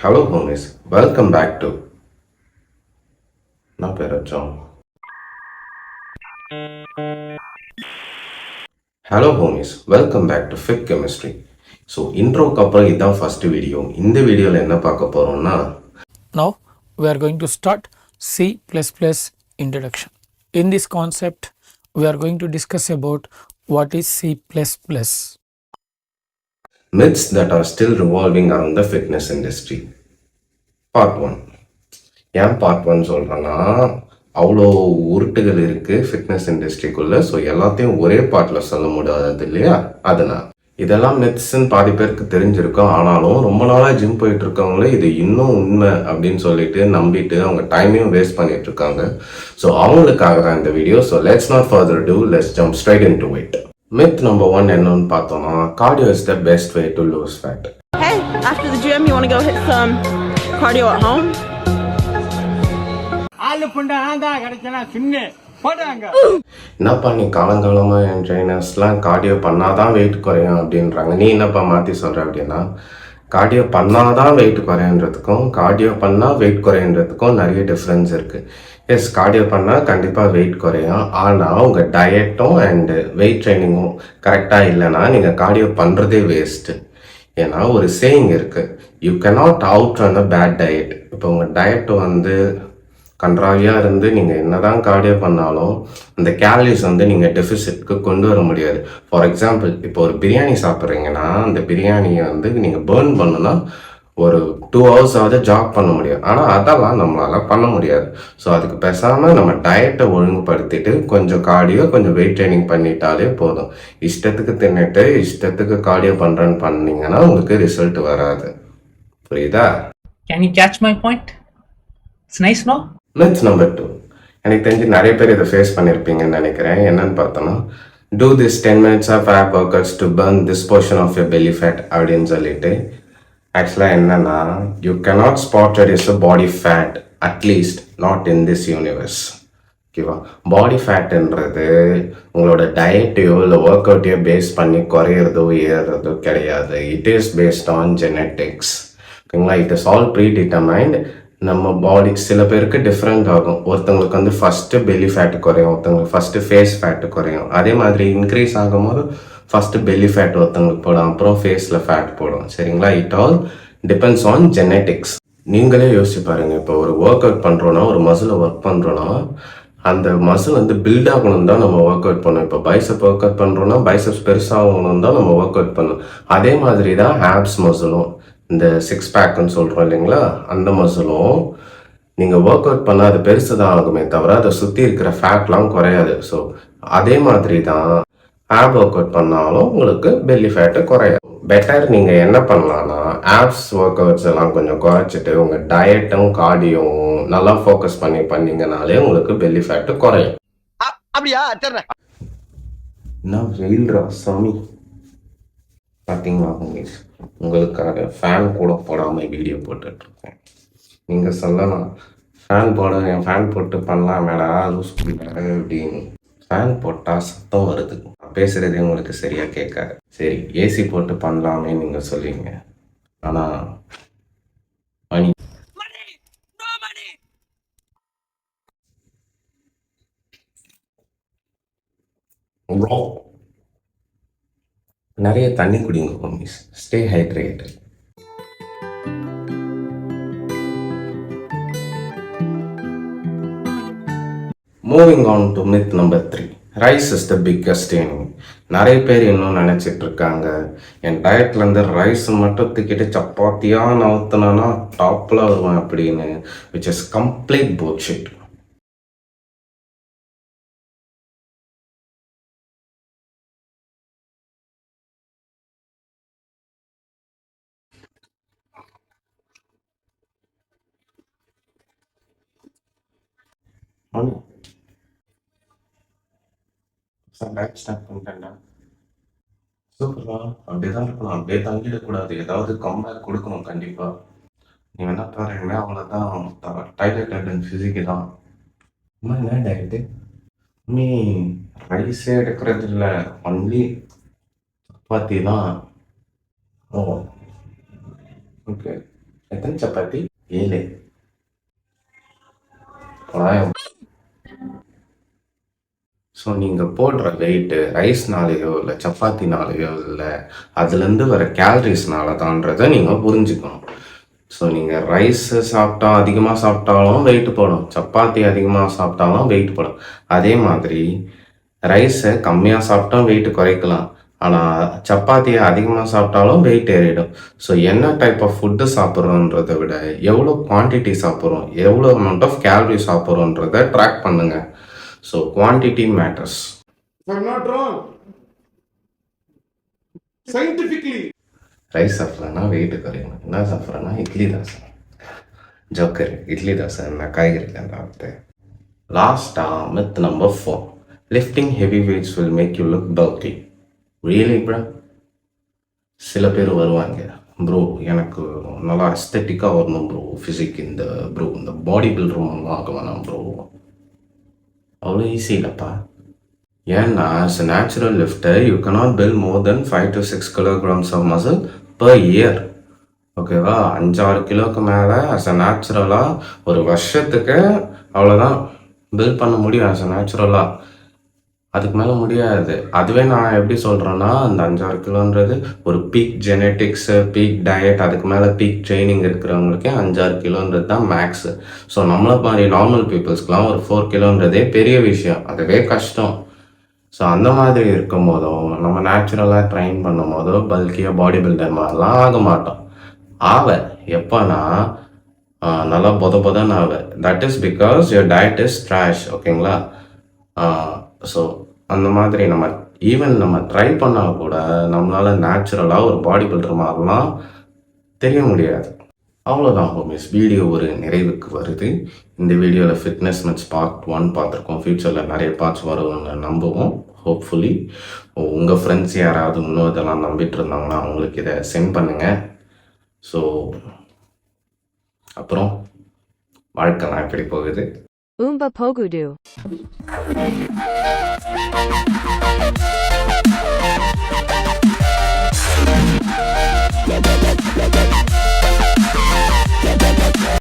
Hello homies, welcome back to నా పేరు John. Hello homies, welcome back to fit chemistry. So இன்ட்ரோக்கு அப்புறம் இதுதான் ஃபஸ்ட்டு வீடியோ. இந்த வீடியோவில் என்ன பார்க்க போகிறோம்னா, Now we are going to start C++ introduction. In this concept, we are going to discuss about what is C++. myths that are still revolving around the fitness industry. Part 1. ஏன் part 1 சொல்கிறேன்னா, அவ்வளோ உருட்டுகள் இருக்குது fitness இண்டஸ்ட்ரிக்குள்ளே. So எல்லாத்தையும் ஒரே பார்ட்டில் சொல்ல முடியாது இல்லையா? அதனால் இதெல்லாம் மித்ஸ்ன்னு பாதி பேருக்கு தெரிஞ்சிருக்கும். ஆனாலும் ரொம்ப நாளாக ஜிம் போயிட்டு இருக்கவங்களே இது இன்னும் உண்மை அப்படின்னு சொல்லிட்டு நம்பிட்டு அவங்க டைமையும் வேஸ்ட் பண்ணிட்டு இருக்காங்க. ஸோ அவங்களுக்காக தான் இந்த video. So let's not further do, let's jump straight into it. myth number 1 என்னன்னு பார்த்தோம்னா, cardio is the best way to lose fat. Hey, after the gym, you want to go hit some cardio at home? என்னப்பா நீ காலங்காலமா என் ட்ரைனர்ஸ்லாம் cardio பண்ணாதான் wait குறையும் அப்படின்றாங்க. நீ என்னப்பா மாற்றி சொல்கிற அப்படின்னா, கார்டியோ பண்ணாதான் வெயிட் குறையன்றதுக்கும் கார்டியோ பண்ணால் வெயிட் குறையன்றதுக்கும் நிறைய டிஃப்ரென்ஸ் இருக்குது. எஸ், கார்டியோ பண்ணால் கண்டிப்பாக வெயிட் குறையும். ஆனால் உங்கள் டயட்டும் அண்டு வெயிட் ட்ரைனிங்கும் கரெக்டாக இல்லைன்னா நீங்கள் கார்டியோ பண்ணுறதே வேஸ்ட்டு. ஏன்னா ஒரு சேயிங் இருக்குது, you cannot outrun a bad diet. இப்போ உங்கள் டயட்டு கன்றாவியாக இருந்து நீங்கள் என்ன தான் கார்டியோ பண்ணாலும் அந்த கேலரிஸ் நீங்கள் டெஃபிசிட்க்கு கொண்டு வர முடியாது. ஃபார் எக்ஸாம்பிள், இப்போ ஒரு பிரியாணி சாப்பிட்றீங்கன்னா அந்த பிரியாணியை நீங்கள் பேர்ன் பண்ணுன்னா ஒரு 2 hours ஜாக் பண்ண முடியும். ஆனால் அதெல்லாம் நம்மளால் பண்ண முடியாது. ஸோ அதுக்கு பேசாமல் நம்ம டயட்டை ஒழுங்குபடுத்திட்டு கொஞ்சம் கார்டியோ கொஞ்சம் வெயிட் ட்ரைனிங் பண்ணிட்டாலே போதும். இஷ்டத்துக்கு தின்னுட்டு இஷ்டத்துக்கு கார்டியோ பண்ணுறேன்னு பண்ணிங்கன்னா உங்களுக்கு ரிசல்ட் வராது. புரியுதா? Can you catch my point? It's nice, no? myth number 2. எனக்கு தெரிஞ்சு நிறைய பேர் இதை ஃபேஸ் பண்ணியிருப்பீங்கன்னு நினைக்கிறேன். என்னன்னு பார்த்தோன்னா, do this 10 minutes of ab workouts to burn this portion of your belly fat அப்படின்னு சொல்லிட்டு, ஆக்சுவலாக என்னன்னா, you cannot spot it as a body fat, at least not in this universe. ஓகேவா? பாடி ஃபேட்டுன்றது உங்களோட டயட்டையோ இல்லை ஒர்க் அவுட்டையோ பேஸ் பண்ணி குறையிறதோ ஏறுறதோ கிடையாது. It is based on genetics. ஓகேங்களா? It is all predetermined. நம்ம பாடி சில பேருக்கு டிஃப்ரெண்ட் ஆகும். ஒருத்தவங்களுக்கு ஃபஸ்ட்டு பெல்லி ஃபேட்டு குறையும், ஒருத்தவங்களுக்கு ஃபஸ்ட்டு ஃபேஸ் ஃபேட்டு குறையும். அதே மாதிரி இன்க்ரீஸ் ஆகும்போது ஃபஸ்ட்டு பெல்லி ஃபேட் ஒருத்தவங்களுக்கு போடும், அப்புறம் ஃபேஸில் ஃபேட் போடும். சரிங்களா? It all depends on genetics. நீங்களே யோசிச்சு பாருங்கள். இப்போ ஒரு ஒர்க் அவுட் பண்ணுறோன்னா, ஒரு மசிலை ஒர்க் பண்ணுறோன்னா, அந்த மசில் பில்ட் ஆகணும் தான் நம்ம ஒர்க் அவுட் பண்ணணும். இப்போ பைசப் ஒர்க் அவுட் பண்ணுறோன்னா பைசப்ஸ் பெருசாகணும் தான் நம்ம ஒர்க் அவுட் பண்ணணும். அதே மாதிரி தான் ஆப்ஸ் மசிலும், இந்த 6 பேக்குன்னு சொல்கிறோம் இல்லைங்களா, அந்த மசிலும் நீங்கள் ஒர்க் அவுட் பண்ணால் அது பெருசு தான் ஆகுமே தவிர அதை சுற்றி இருக்கிற ஃபேட்லாம் குறையாது. ஸோ அதே மாதிரி தான் ஆப் ஒர்க் அவுட் பண்ணாலும் உங்களுக்கு பெல்லி ஃபேட்டு குறையாது. பெட்டர் நீங்கள் என்ன பண்ணலான்னா, ஆப்ஸ் ஒர்க் அவுட்ஸ் எல்லாம் கொஞ்சம் குறைச்சிட்டு உங்கள் டயட்டும் கார்டியோவும் நல்லா ஃபோக்கஸ் பண்ணி பண்ணிங்கனாலே உங்களுக்கு பெல்லி ஃபேட்டு குறையும். அப்படியா? என்ன வெயில்ரா சாமி! பார்த்தீங்களா உங்களுக்காக ஃபேன் கூட போடாமல் வீடியோ போட்டுட்ருக்கேன். நீங்கள் சொல்லலாம், ஃபேன் போட என் ஃபேன் போட்டு பண்ணலாம் மேடா லூஸ் பண்ணிட்டாரு அப்படின்னு. ஃபேன் போட்டால் சத்தம் வருது, பேசுகிறதே உங்களுக்கு சரியாக கேட்காது. சரி, ஏசி போட்டு பண்ணலாமே நீங்கள் சொல்லுவீங்க. ஆனால் மணி நிறைய தண்ணி குடிங்க homies. Stay hydrated. Moving on to myth number 3. Rice is the biggest enemy. நிறைய பேர் இன்னும் நினச்சிட்டு இருக்காங்க, என் டயட்லேருந்து ரைஸ் மட்டும் தூக்கிட்டு சப்பாத்தியாக நவுத்தினா டாப்பில் வருவேன் அப்படின்னு. Which is complete bullshit. Start பண்ணிட்டேன்டா. சூப்பர்டா. அப்படிதான் இருக்கணும், அப்படியே தங்கிடக்கூடாது. ஏதாவது கம்பேக் கொடுக்கணும் கண்டிப்பாக. நீ வேணா பாருங்க, அவ்வளோதான். டைலட் அண்ட் ஃபிசிக்கு தான். என்ன டயட்டு? நீ ரைஸே எடுக்கிறது இல்லை, ஒன்லி சப்பாத்தி தான். ஓ ஓகே. எத்தனை சப்பாத்தி? 7. ஸோ நீங்கள் போடுற வெயிட்டு ரைஸ்னாலேயோ இல்லை சப்பாத்தினாலேயோ இல்லை அதுலேருந்து வர கேலரிஸ்னால தான்றதை நீங்கள் புரிஞ்சுக்கணும். ஸோ நீங்கள் ரைஸு சாப்பிட்டா அதிகமாக சாப்பிட்டாலும் வெயிட் போடும், சப்பாத்தி அதிகமாக சாப்பிட்டாலும் வெயிட் போடும். அதே மாதிரி ரைஸை கம்மியாக சாப்பிட்டா வெயிட் குறைக்கலாம், ஆனால் சப்பாத்தியை அதிகமாக சாப்பிட்டாலும் வெயிட் ஏறிடும். ஸோ என்ன டைப் ஆஃப் ஃபுட்டு சாப்பிட்றோன்றதை விட எவ்வளோ குவான்டிட்டி சாப்பிட்றோம், எவ்வளோ அமௌண்ட் ஆஃப் கேலரி சாப்பிட்றோன்றதை ட்ராக் பண்ணுங்கள். So quantity matters. I'm not wrong. Scientifically. Rice சாப்பிட்றேன்னா வெயிட் குறையணும், என்ன சாப்பிட்றேன்னா இட்லி தோசை. ஜோக்கர், இட்லி தோசை என்ன காய்கறி அந்த வார்த்தை. லாஸ்ட்டாக myth number 4, lifting heavy weights will make you look bulky. Really bro? சில பேர் வருவாங்க, ப்ரோ எனக்கு நல்லா அஸ்தட்டிக்காக வரணும் ப்ரோ, ஃபிசிக் இந்த ப்ரோ இந்த பாடி பில்டர் ஆக வேணாம் ப்ரோ. அவ்வளோ ஈஸி இல்லைப்பா. ஏன்னா as a natural lifter you cannot build more than 5 to 6 kilograms of muscle per year. ஓகேவா? 5-6 கிலோக்கு மேலே as a நேச்சுரலாக ஒரு வருஷத்துக்கு அவ்வளோதான் பில்ட் பண்ண முடியும் as a நேச்சுரலாக. அதுக்கு மேலே முடியாது. அதுவே நான் எப்படி சொல்கிறேன்னா, அந்த 5-6 கிலோன்றது ஒரு பீக் ஜெனட்டிக்ஸு, பீக் டயட், அதுக்கு மேலே பீக் ட்ரைனிங் இருக்கிறவங்களுக்கே 5-6 கிலோன்றது தான் மேக்ஸு. ஸோ நம்மளை மாதிரி நார்மல் பீப்புள்ஸ்க்குலாம் ஒரு 4 கிலோன்றதே பெரிய விஷயம், அதுவே கஷ்டம். ஸோ அந்த மாதிரி இருக்கும் போதும் நம்ம நேச்சுரலாக ட்ரைன் பண்ணும் போதோ பல்கியாக பாடி பில்டர் மாதிரிலாம் ஆக மாட்டோம். எப்போனா நல்லா பொதன்னு that is because your diet is trash. ஓகேங்களா? ஸோ அந்த மாதிரி நம்ம ஈவன் நம்ம ட்ரை பண்ணால் கூட நம்மளால் நேச்சுரலாக ஒரு பாடி பில்டர் மாதிரிலாம் தெரிய முடியாது. அவ்வளோதான் ஹோமிஸ், வீடியோ ஒரு நிறைவுக்கு வருது. இந்த வீடியோவில் ஃபிட்னஸ் மித்ஸ் பார்ட் 1 பார்த்துருக்கோம். ஃப்யூச்சரில் நிறைய பார்ட்ஸ் வரும்னு நம்புவோம். ஹோப்ஃபுல்லி உங்கள் ஃப்ரெண்ட்ஸ் யாராவது இன்னும் இதெல்லாம் நம்பிட்டு இருந்தாங்கன்னா அவங்களுக்கு இதை சென்ட் பண்ணுங்கள். ஸோ அப்புறம் வாழ்க்கைலாம் எப்படி போகுது? Oompa Pogudu.